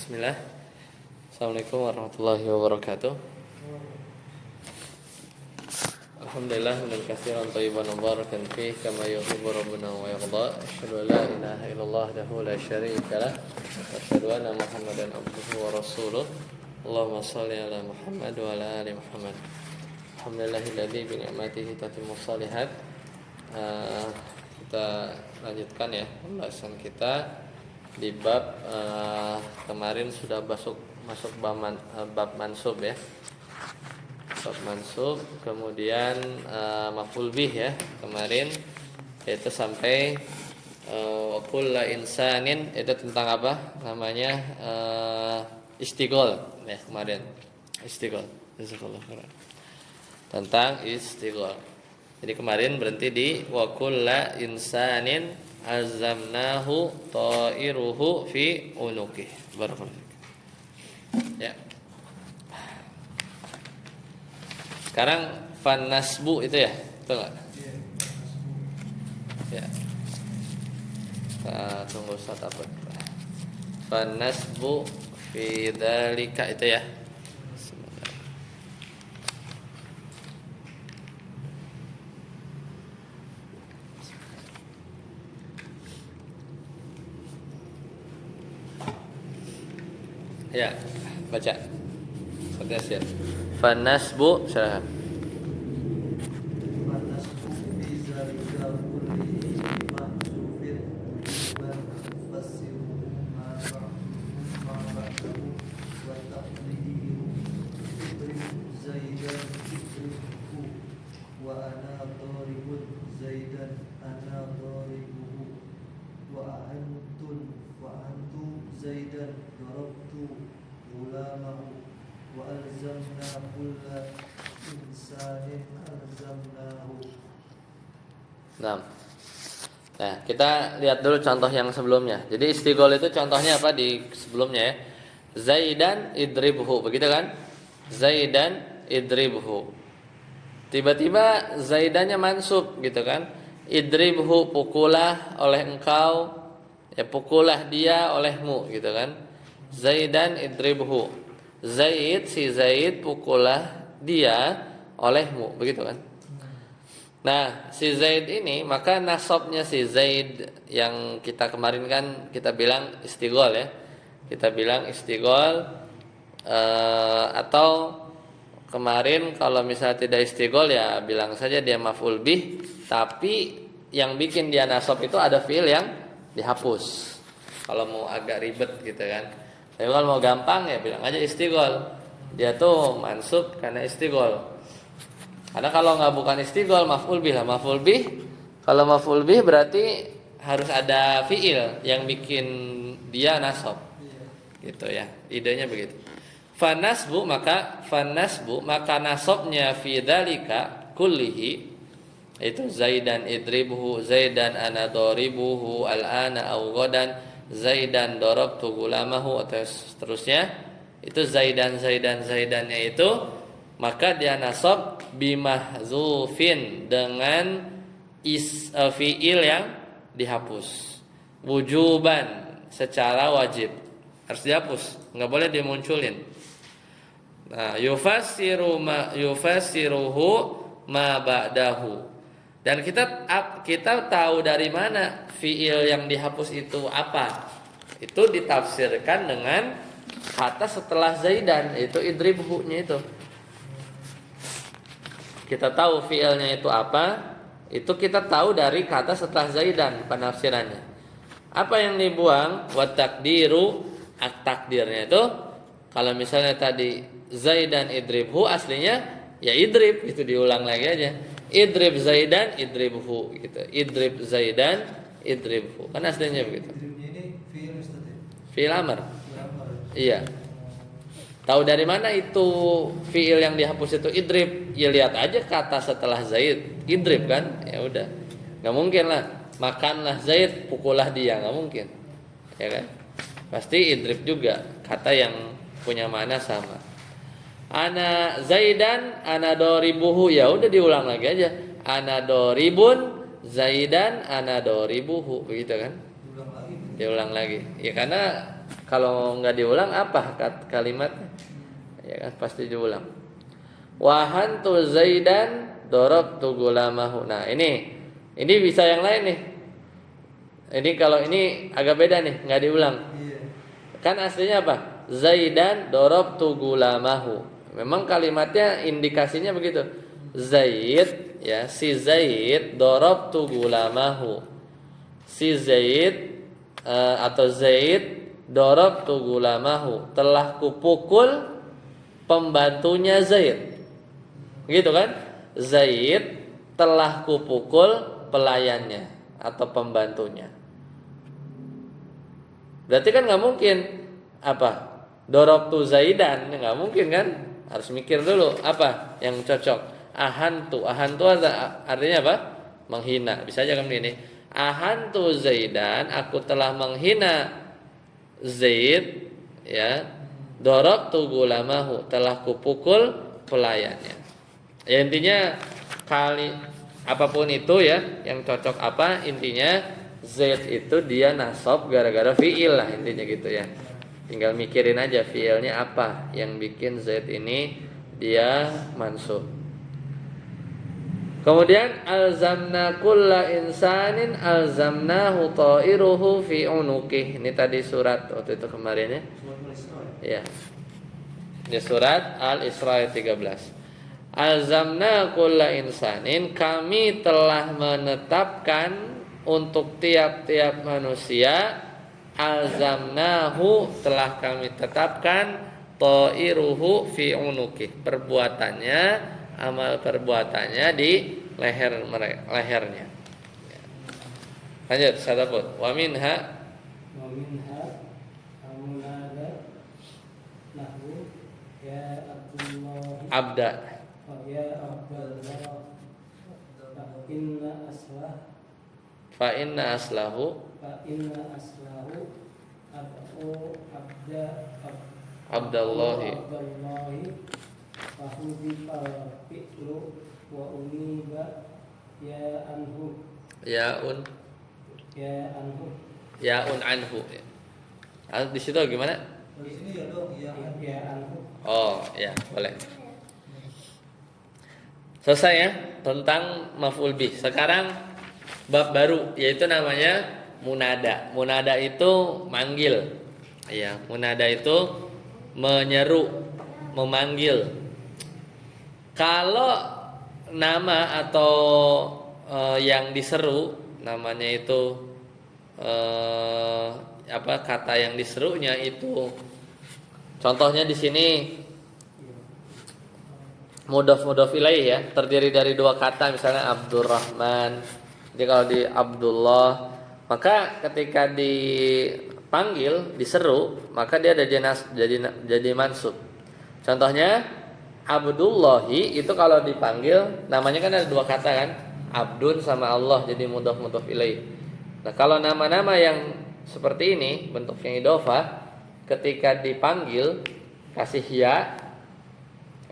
Bismillah. Assalamualaikum warahmatullahi wabarakatuh. Alhamdulillah hamdan katsiran thayyiban mubarakan fihi kama yuhibbu rabbuna wa yarda. Asyhadu an la ilaha illallah wahdahu la syarika lah wa asyhadu anna Muhammadan abduhu wa rasuluh. Allahumma shalli ala Muhammad wa ala ali Muhammad. Alhamdulillahilladzi bi ni'matihi tatimmu shalihat. Kita lanjutkan ya pembahasan kita di bab kemarin sudah masuk bab mansub ya. Bab mansub, kemudian maf'ul bih ya kemarin, yaitu sampai kullu insanin, itu tentang apa namanya, istighol ya kemarin, istighol tentang istighol. Jadi kemarin berhenti di wa kullu insanin azamnahu ta'iruhu fi unuqih. Barakallahu. Ya. Sekarang fanasbu itu ya, betul enggak? Ya. Kita tunggu satu apa? Fanasbu fi dzalika itu ya. Ya, baca. Satu Fanasbu, silakan. Fanasbu fi zalika kullihi mahzufin wa nufassiru ma ba'dahu wa taqdiru idrib zaidan idribhu wa ana daribun zaidan ana daribuhu wa antum zaidan darabtu gulamahu wa alzamna kulla insanin alzamnahu. Nah, kita lihat dulu contoh yang sebelumnya. Jadi istighol itu contohnya apa di sebelumnya ya? Zaidan idribhu, begitu kan? Zaidan idribhu. Tiba-tiba zaidannya mansub gitu kan? Idribhu, pukulah oleh engkau, ya pukulah dia olehmu gitu kan? Zaidan idribhu. Zaid, si Zaid pukulah dia olehmu, begitu kan? Nah, si Zaid ini, maka nasabnya si Zaid yang kita kemarin kan kita bilang istighol ya. Kita bilang istighol, atau kemarin kalau misalnya tidak istighol ya bilang saja dia maf'ul bih, tapi yang bikin dia nasab itu ada fiil yang dihapus. Kalau mau agak ribet gitu kan. Tapi kalau mau gampang ya bilang aja istighol. Dia tuh mansub karena istighol. Karena kalau nggak bukan istighol maf'ul bih lah. Maf'ul bih, kalau maf'ul bih berarti harus ada fiil yang bikin dia nasab. Gitu ya. Idenya begitu. Fanasbu maka nasabnya fi dzalika kullihi, itu zaidan idribuhu, zaidan ana daribuhu al-ana aw ghadan, zaidan darabtu gulamahu, atau seterusnya. Itu zaidannya itu maka dia nasab bimahzufin, dengan fiil yang dihapus, wujuban, secara wajib harus dihapus, nggak boleh dimunculin. Nah, yufassiruhu ma ba'dahu. Dan kita tahu dari mana fiil yang dihapus itu apa? Itu ditafsirkan dengan kata setelah zaidan, itu idribhu-nya itu. Kita tahu fiilnya itu apa? Itu kita tahu dari kata setelah zaidan penafsirannya. Apa yang dibuang? Wa taqdiru, takdirnya itu kalau misalnya tadi zaidan idribhu, aslinya ya idrib, itu diulang lagi aja. Idrib zaidan idribhu gitu. Idrib zaidan idribhu. Kan aslinya begitu. Idribnya ini fi'il Ustaz ya? Fi'il amr. Iya. Tahu dari mana itu fi'il yang dihapus itu idrib? Ya lihat aja kata setelah zaid, idrib kan? Ya udah. Enggak mungkin lah makanlah zaid, pukullah dia, enggak mungkin. Ya kan? Pasti idrib juga, kata yang punya makna sama. Ana zaidan ana doribuhu, ya udah diulang lagi aja. Ana doribun zaidan ana doribuhu, begitu kan? Diulang lagi. Ya karena Kalau nggak diulang apa kalimatnya? Ya kan pasti diulang. Wahantu Zaidan darabtu gulamahu. Nah, ini bisa yang lain nih. Ini kalau ini agak beda nih, nggak diulang. Iya. Kan aslinya apa? Zaidan darabtu gulamahu. Memang kalimatnya indikasinya begitu. Zaid ya, si Zaid darabtu gulamahu. Si Zaid atau Zaid darabtu gulamahu, telah kupukul pembantunya Zaid. Gitu kan? Zaid telah kupukul pelayannya atau pembantunya. Berarti kan nggak mungkin apa? Darabtu Zaidan, nggak mungkin kan? Harus mikir dulu apa yang cocok. Ahantu artinya apa? Menghina. Bisa aja kan begini. Ahantu Zaidan, aku telah menghina Zaid, ya. Darabtu gulamahu, telah kupukul pelayannya. Ya intinya apapun itu ya, yang cocok apa intinya Zaid itu dia nasab gara-gara fiil lah intinya gitu ya. Tinggal mikirin aja fiilnya apa yang bikin Zaid ini dia mansub. Kemudian alzamna kulla insanin alzamnahu ta'iruhu fi unuqih. Ini tadi surat waktu itu kemarin ya. Ya. Di surat Al-Isra ayat 13. Alzamna kulla insanin, kami telah menetapkan untuk tiap-tiap manusia, alzamnahu telah kami tetapkan, ta'iruhu fi unuqih, perbuatannya, amal perbuatannya di lehernya. Lanjut, saya sebut. Wa minha amunada lahu ya Abdullah abda. Ya Abdullah fa inna aslahu Abdallahi fahudi al-fi'lu wa uniba yaun anhu. Di situ gimana? Di sini ya dong, ya anhu. Oh, ya, boleh. Selesai ya tentang maf'ul bih. Sekarang bab baru yaitu namanya munada. Munada itu manggil. Ya, munada itu menyeru, memanggil. Kalau nama atau yang diseru, namanya itu kata yang diserunya itu, contohnya di sini mudhaf ilaih ya, terdiri dari dua kata, misalnya Abdurrahman. Jadi kalau di Abdullah, maka ketika dipanggil, diseru, maka dia ada jadi mansub. Contohnya Abdullahi itu kalau dipanggil, namanya kan ada dua kata kan, Abdun sama Allah, jadi mudhaf ilaih. Nah, kalau nama-nama yang seperti ini bentuknya idhofah, ketika dipanggil kasih ya,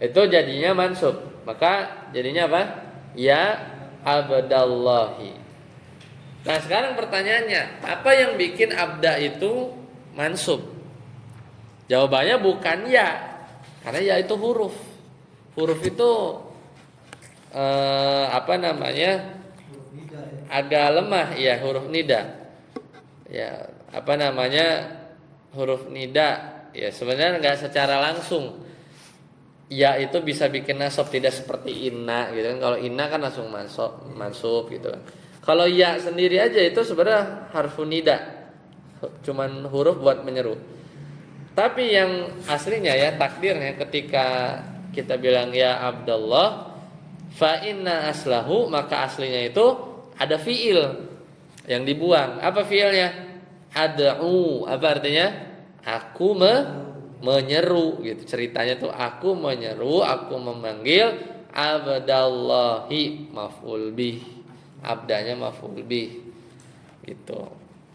itu jadinya mansub. Maka jadinya apa? Ya Abdallahi. Nah, sekarang pertanyaannya, apa yang bikin abda itu mansub? Jawabannya bukan ya, karena ya itu huruf. Huruf itu agak lemah ya, huruf nida. Ya, huruf nida ya sebenarnya enggak secara langsung. Ya itu bisa bikin nasab, tidak seperti inna gitu kan. Kalau inna kan langsung mansub gitu kan. Kalau ya sendiri aja itu sebenarnya harfun nida. Cuman huruf buat menyeru. Tapi yang aslinya ya, takdirnya ketika kita bilang ya Abdullah, fa inna aslahu, maka aslinya itu ada fiil yang dibuang. Apa fiilnya? Ad'u. Apa artinya? Aku menyeru gitu. Ceritanya tuh aku menyeru, aku memanggil Abdallahi, maf'ul bih. Abdanya maf'ul bih. Gitu.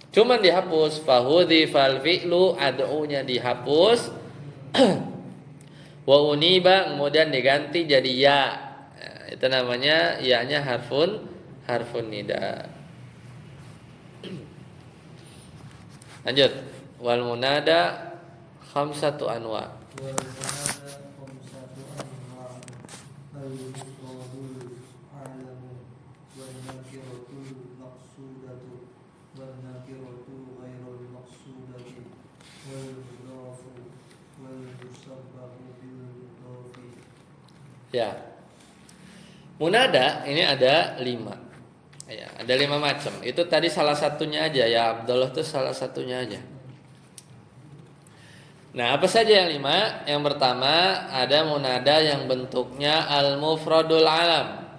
Cuman dihapus, fahudhifal fi'lu, ad'unya dihapus. Wa uniba kemudian diganti jadi ya. Itu namanya ya-nya harfun nida. Lanjut. Wal munada khamsatu anwa. والمنادى خمسة أنواع المفرد العلم والنكرة المقصودة والنكرة غير المقصودة والمضاف والمشبه بالمضاف. Ya. Munada ini ada 5. Ya, ada 5 macam. Itu tadi salah satunya aja ya, Abdullah itu salah satunya aja. Nah, apa saja yang 5? Yang pertama ada munada yang bentuknya al-mufradul alam.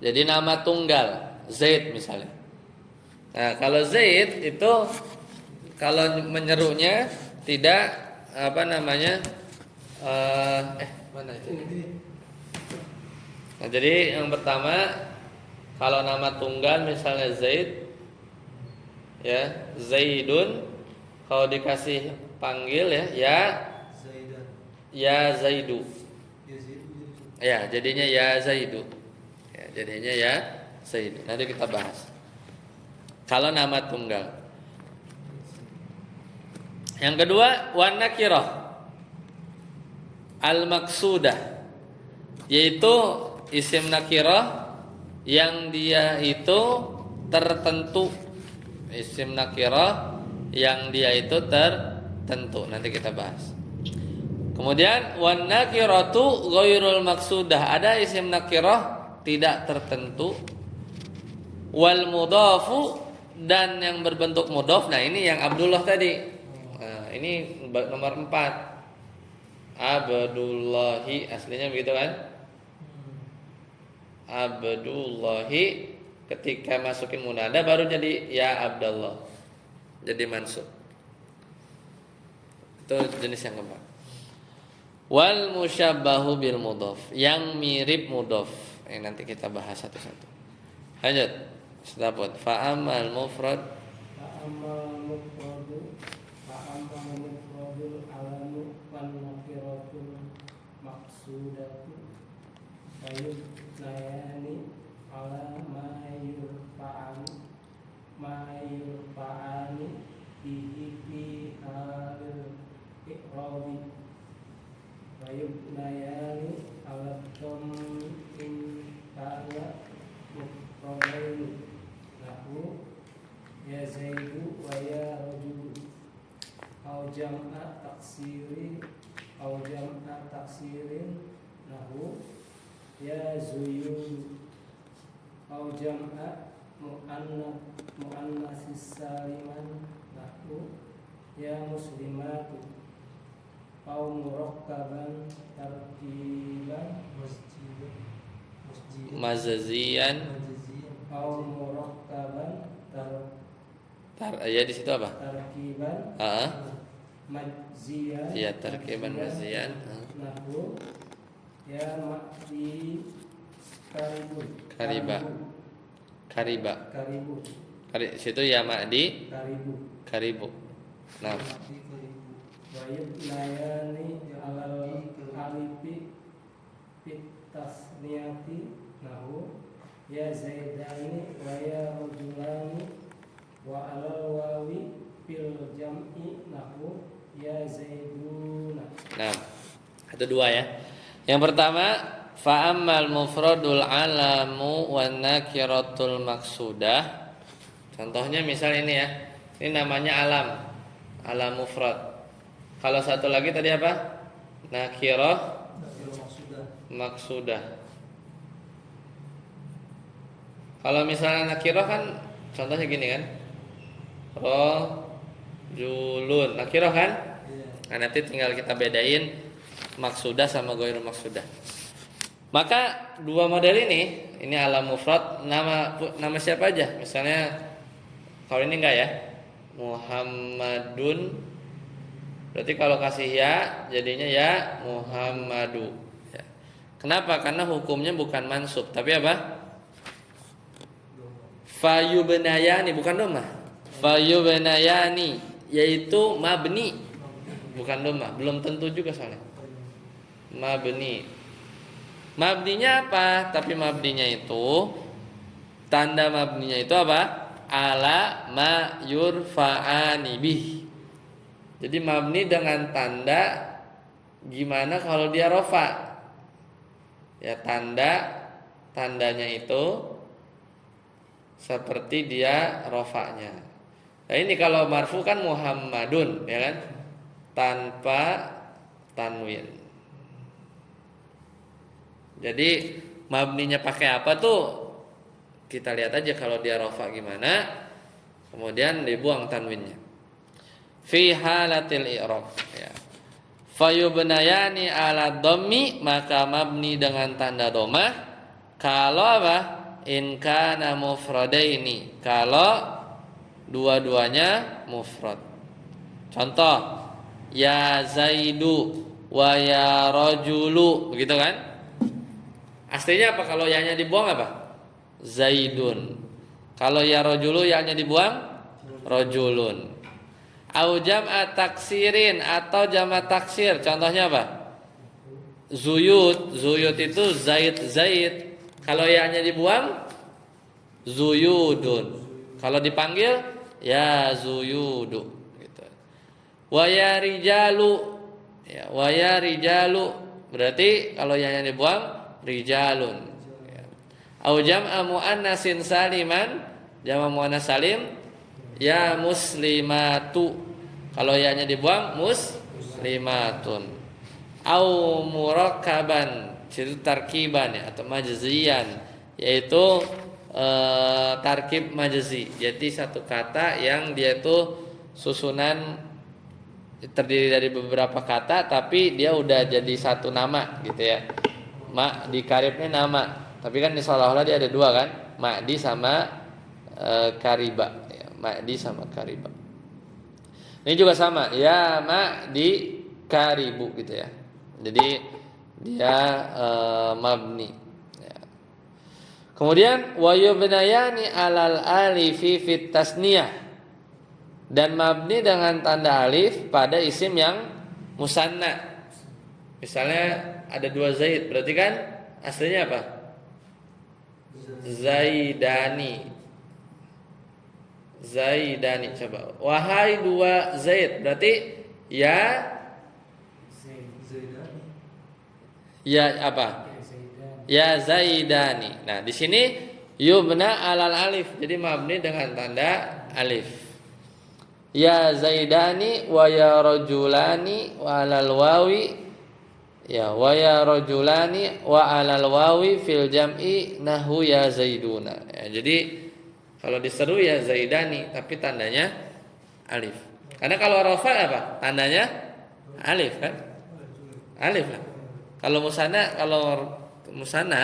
Jadi nama tunggal, Zaid misalnya. Nah, kalau Zaid itu kalau menyerunya tidak mana itu? Nah, jadi yang pertama kalau nama tunggal misalnya Zaid, ya Zaidun, kalau dikasih panggil ya Zaidan. ya Zaidu, Yazid. ya jadinya ya Zaidu, ya jadinya ya Zaidu. Nanti kita bahas. Kalau nama tunggal. Yang kedua wan nakirah al maksudah, yaitu isim nakirah yang dia itu tertentu. Isim nakirah yang dia itu tertentu. Nanti kita bahas. Kemudian wan nakiratu ghairul maksudah, ada isim nakirah tidak tertentu. Wal mudafu, dan yang berbentuk mudhaf. Nah, ini yang Abdullah tadi. Nah, ini nomor 4. Abdullahi aslinya begitu kan? Abdullahi, ketika masukin munada baru jadi ya Abdullah, jadi mansub. Itu jenis yang keempat. Wal musyabbahu bil mudhaf, yang mirip mudhaf. Nanti kita bahas satu-satu. Lanjut. Sudah buat fa'amal mufrad. Fa'amal mufradul alamu wan nakiratul maqsudatu fayubnayani ala ma yurfa'ani bihi fi halil iqrabi fayubnayani ala in kana mufradaini lahu ya Zaidu wa ya rajulu au jam'a taksirin lahu ya Zuyun au jam'a mu'annasis saliman lahu ya muslimatu au murakkaban tarkiban Mazazian. au murakkaban Ya di situ apa? tarkiban majzian. Ya tarkiban mazian. Nahu ya ma'di Kariba. Situ ya ma'di karibu. Nah. Wayub layani alal alifi fit tasniyati nahu ya Zaidani wa ya rajulani wa alal wawi fil jam'i nahu ya Zaiduna. Nah, itu 2 ya. Yang pertama fa'ammal mufradul alamu wan nakiratul maksudah. Contohnya misal ini ya. Ini namanya alam mufrad. Kalau satu lagi tadi apa? Nakirah maksudah. Kalau misalnya nakirah kan contohnya gini kan, rojulun, nakirah kan? Nah, nanti tinggal kita bedain maksudah sama ghairu maksudah. Maka 2 model ini alam mufrad, nama siapa aja? Misalnya kalau ini enggak ya, Muhammadun. Berarti kalau kasih ya jadinya ya Muhammadu. Ya. Kenapa? Karena hukumnya bukan mansub, tapi apa? Fayubnayani, bukan domah. Fayubnayani, yaitu mabni, bukan domah. Belum tentu juga soalnya. Mabni. Mabninya apa? Tapi mabninya itu, tanda mabninya itu apa? Ala ma yurfa'ani bih. Jadi mabni dengan tanda gimana kalau dia rofa? Ya tandanya itu seperti dia rofanya. Nah ini kalau marfu kan Muhammadun, ya kan? Tanpa tanwin. Jadi mabninya pakai apa tuh? Kita lihat aja kalau dia rofa gimana. Kemudian dibuang tanwinnya. Fi halatil i'rab, ya. Fayubnayani ala dhammi, maka mabni dengan tanda domah kalau apa? In kana mufradaini, kalau dua-duanya mufrad. Contoh, ya Zaidu wa ya rajulu, begitu kan? Aslinya apa kalau ya-nya dibuang apa? Zaidun. Kalau ya rajulu ya-nya dibuang rajulun. Au jam'a taksirin atau jama' taksir. Contohnya apa? Zuyud itu Zaid. Kalau ya-nya dibuang Zuyudun. Kalau dipanggil ya Zuyudu gitu. Wa ya rijalu. Ya, wa ya rijalu. Berarti kalau ya-nya dibuang rijalun. Ya. Au jam'a muannasin saliman, jama' muannas salim ya muslimatu. Kalau ya-nya dibuang muslimatun. Au murakkaban, itu tarkiban ya, atau majziyan, yaitu tarkib majzi. Jadi satu kata yang dia itu susunan terdiri dari beberapa kata tapi dia udah jadi satu nama gitu ya. Di karibnya nama, tapi kan seolah-olah dia ada dua kan, Ma'di sama kariba ya, Ma'di sama kariba. Ini juga sama, ya Ma'di karibu gitu ya. Jadi dia mabni ya. Kemudian wa yubnayani alal alifi fit tasniyah, dan mabni dengan tanda alif pada isim yang musanna. Misalnya ada dua Zaid, berarti kan aslinya apa? Zaidani, coba. Wahai dua Zaid, berarti ya Zaidani. ya apa? Ya Zaidani. Nah, di sini yubna alal alif, jadi mabni dengan tanda alif. Ya Zaidani wa ya rajulani wa alal wawi, ya wa ya rajulani wa alal wawi fil jam'i nahu ya Zaiduna. Ya, jadi kalau diseru ya Zaidani, tapi tandanya alif. Karena kalau rafa apa? Tandanya alif kan? Alif lah. Kalau musanna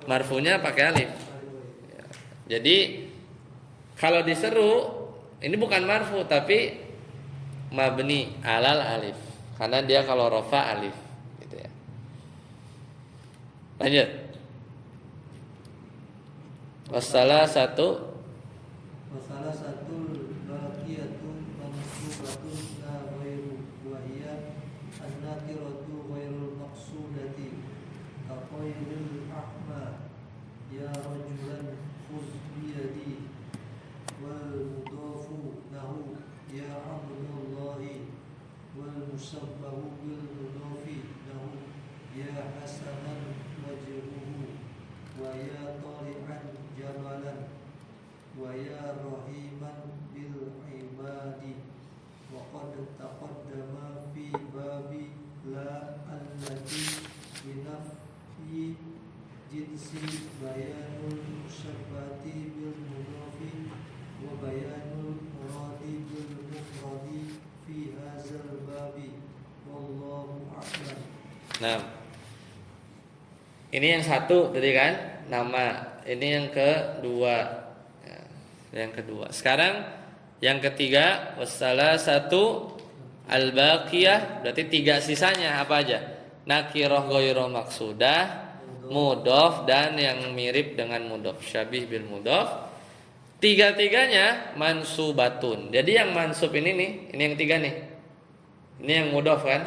marfunya pakai alif. Ya. Jadi kalau diseru ini bukan marfu tapi mabni alal alif. Karena dia kalau rafa alif gitu ya. Lanjut. Wassalah satu Masalah satu baqiyatu mansubatun la ghairu wa hiya an-nakiratu ghairul maqsudati aqairul ahma ya rajulan khudh bi yadi wal mudafu lahu ya abdullahi wal musabbahu bil mudafi lahu ya hasanan wajhuhu wa ya tali'an jamalan wa ya rahiman bil ibadi wa qad taqaddama fi babi la allati binafyi jinsi bayanul musabbati bil mudafi wa bayanul muradi bil mufradi fi hadzal babi wallahu a'lam. Nah, ini yang satu tadi kan nama. Ini yang kedua. Yang kedua. Sekarang yang ketiga, wassalah satu al-baqiyah, berarti tiga sisanya apa aja? Nakirah ghairu maqsudah, mudhof, dan yang mirip dengan mudhof, syabih bil mudhof. Tiga-tiganya mansubatun. Jadi yang mansub ini nih, ini yang tiga nih. Ini yang mudhof kan?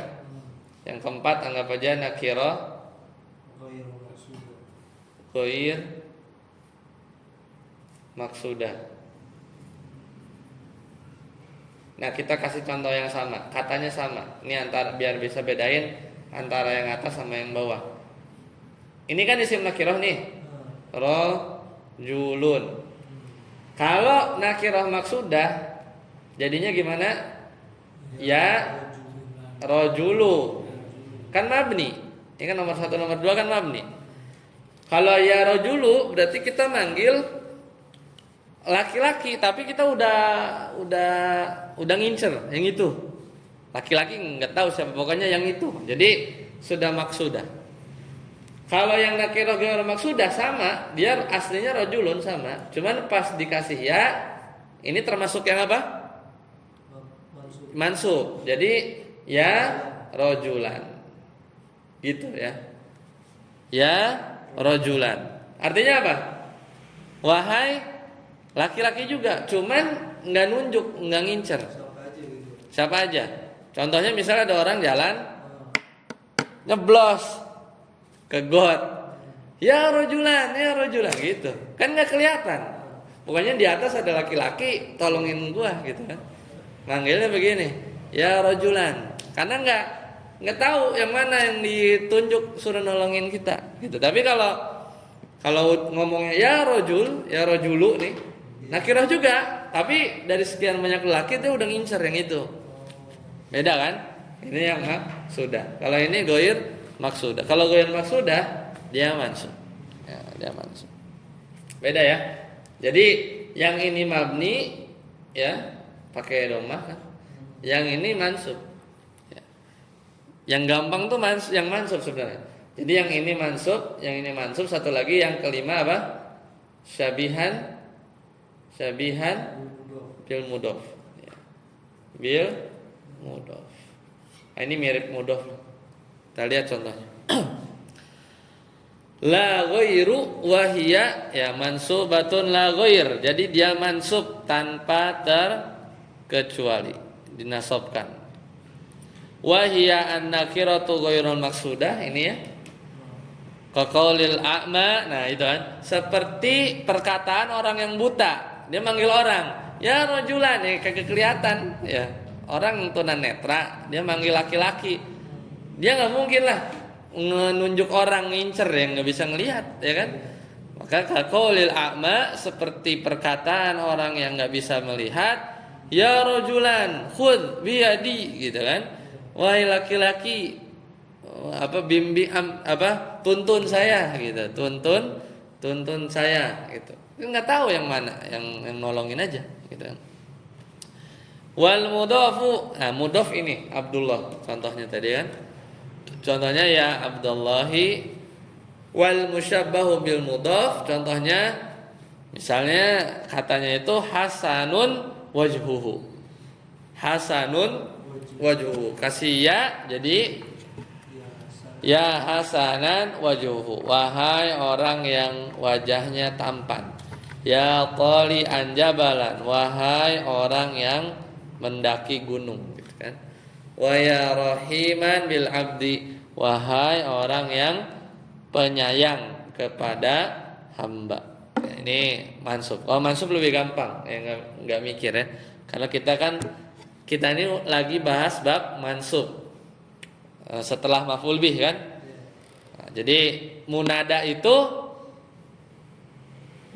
Yang keempat anggap aja nakirah ghair maksudah. Nah, kita kasih contoh yang sama, katanya sama. Ini antara biar bisa bedain antara yang atas sama yang bawah. Ini kan isim nakirah nih. Rajulun. Kalau nakirah maksudah jadinya gimana? Ya rajulu. Kan mabni. Ini kan nomor 1 nomor 2 kan mabni. Kalau ya rajulu berarti kita manggil laki-laki, tapi kita udah ngincer yang itu. Laki-laki nggak tahu siapa, pokoknya yang itu. Jadi sudah maksudah. Kalau yang nakirah ghairu maksudah sama, dia aslinya rajulun sama. Cuman pas dikasih ya, ini termasuk yang apa? Mansub. Jadi ya rajulan. Gitu ya. Ya rajulan. Artinya apa? Wahai laki-laki juga, cuman nggak nunjuk, nggak ngincer. Siapa aja? Contohnya misalnya ada orang jalan nyeblos ke got, ya rojulan gitu, kan nggak kelihatan. Pokoknya di atas ada laki-laki, tolongin gua gitu kan. Manggilnya begini, ya rojulan, karena nggak tahu yang mana yang ditunjuk suruh nolongin kita gitu. Tapi kalau ngomongnya ya rojul, ya rojulu nih, nakirah juga, tapi dari sekian banyak laki dia udah ngincer yang itu. Beda kan? Ini yang maksudah. Kalau ini ghair maksudah. Kalau ghair maksudah dia mansub. Ya, dia mansub. Beda ya. Jadi yang ini mabni ya, pakai domah kan. Yang ini mansub. Ya. Yang gampang tuh yang mansub sebenarnya. Jadi yang ini mansub, yang ini mansub. Satu lagi yang kelima apa? Syabihan bil mudhof. Ya. Bil mudhof. Nah, ini mirip mudhof. Kita lihat contohnya. La ghairu wahia ya mansubatun la ghair. Jadi dia mansub tanpa terkecuali, dinasabkan. Wahia an-nakiratu ghairul maksudah, ini ya. Kaqaulil a'ma, nah itu kan seperti perkataan orang yang buta. Dia manggil orang, ya rajulan, kagak kelihatan ya. Orang tunanetra, dia manggil laki-laki. Dia nggak mungkin lah nunjuk orang ngincer yang nggak bisa ngelihat, ya kan? Maka kaqaulil a'ma seperti perkataan orang yang nggak bisa melihat, ya rajulan, khudh biyadi, gitu kan? Wahai laki-laki, tuntun saya, gitu, tuntun saya, gitu. Nggak tahu yang mana, yang nolongin aja, gitu kan? Wal mudhafu, nah mudhaf ini Abdullah contohnya tadi kan. Contohnya ya Abdullahi. Wal musyabbahu bil mudhaf, contohnya misalnya katanya itu hasanun wajhuhu. Hasanun wajhuhu. Kasih ya jadi ya hasanan wajhuhu. Wahai orang yang wajahnya tampan. Ya tali anjabalan. Wahai orang yang mendaki gunung, gitu kan. Wa ya rahiman bil abdi, wahai orang yang penyayang kepada hamba. Nah, ini mansub. Oh, mansub lebih gampang, ya nggak mikir ya. Karena kita ini lagi bahas bab mansub setelah maf'ul bih kan. Nah, jadi munada itu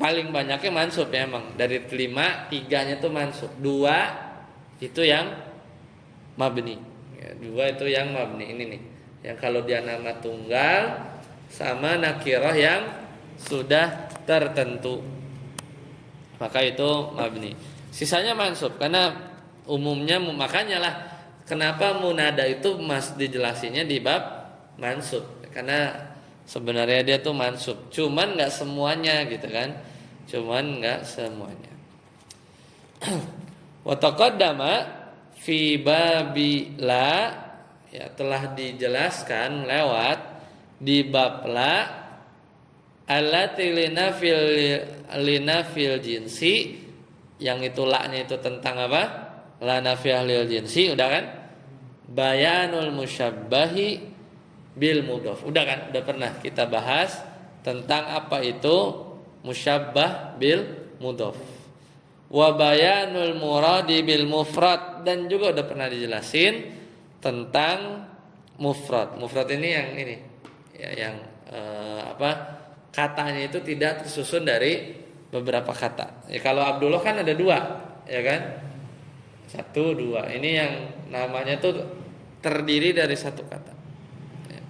paling banyaknya mansub ya emang. Dari 5, 3-nya tuh mansub. 2 itu yang mabni ya, 2 itu yang mabni. Ini nih yang kalau dia nama tunggal sama nakirah yang sudah tertentu maka itu mabni, sisanya mansub. Karena umumnya makanya lah kenapa munada itu mas dijelasinnya di bab mansub, karena sebenarnya dia tuh mansub, cuman nggak semuanya gitu kan, cuman nggak semuanya. Wa taqaddama fi babi la ya telah dijelaskan lewat di bab la allati linafil jinsi, yang itu la-nya itu tentang apa? La nafiyah lil jinsi, udah kan? Bayanul musyabbahi bil mudhaf. Udah kan? Udah pernah kita bahas tentang apa itu musyabbah bil mudhaf. Wa bayanul muradi bil mufrad, dan juga udah pernah dijelasin tentang mufrad. Mufrad ini ya, yang katanya itu tidak tersusun dari beberapa kata. Ya, kalau Abdullah kan ada 2, ya kan? 1, 2. Ini yang namanya tuh terdiri dari 1 kata. Ya.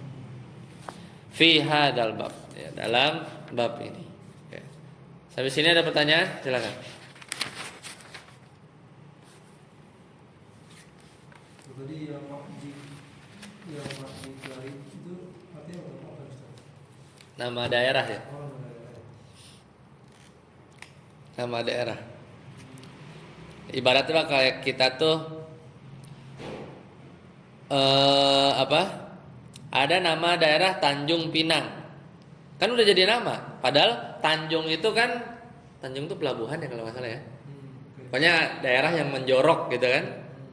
Fi hadzal bab, ya, dalam bab ini. Oke. Sampai sini ada pertanyaan? Silakan. Jadi yang makji karib itu artinya apa Ustaz? Nama daerah ya. Oh, benar. Nama daerah. Ibaratnya kayak kita tuh ada nama daerah Tanjung Pinang. Kan udah jadi nama. Padahal Tanjung itu kan Tanjung itu pelabuhan ya kalau nggak salah ya. Pokoknya daerah yang menjorok gitu kan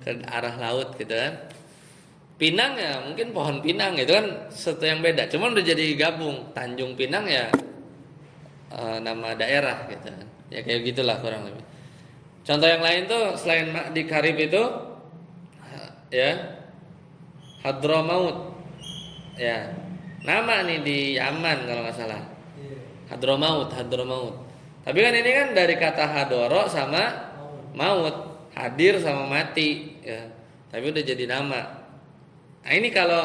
ke arah laut gitu kan. Pinang ya mungkin pohon pinang itu kan sesuatu yang beda. Cuma udah jadi gabung Tanjung Pinang ya nama daerah gitu kan. Ya kayak gitulah kurang lebih. Contoh yang lain tuh selain di Karib itu ya Hadramaut. Ya. Nama nih di Yaman kalau nggak salah. Hadramaut. Tapi kan ini kan dari kata hadoro sama maut, hadir sama mati ya. Tapi udah jadi nama. Nah, ini kalau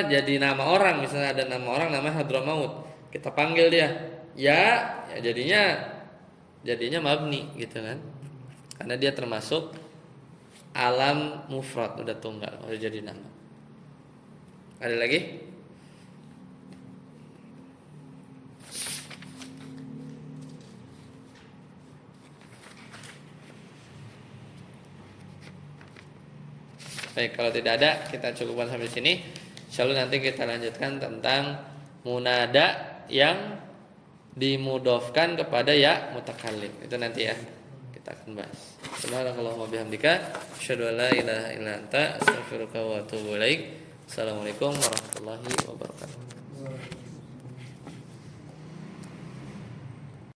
jadi nama orang, misalnya ada nama orang namanya Hadramaut. Kita panggil dia. Ya jadinya mabni gitu kan. Karena dia termasuk alam mufrad, udah tunggal, udah jadi nama. Ada lagi? Baik, kalau tidak ada kita cukupkan sampai sini. Insyaallah nanti kita lanjutkan tentang munada yang dimudofkan kepada ya mutakallim. Itu nanti ya kita akan bahas. Subhanakallahumma bihamdika asyhadu an la ilaha illa anta astaghfiruka wa atubu ilaik. Assalamualaikum warahmatullahi wabarakatuh.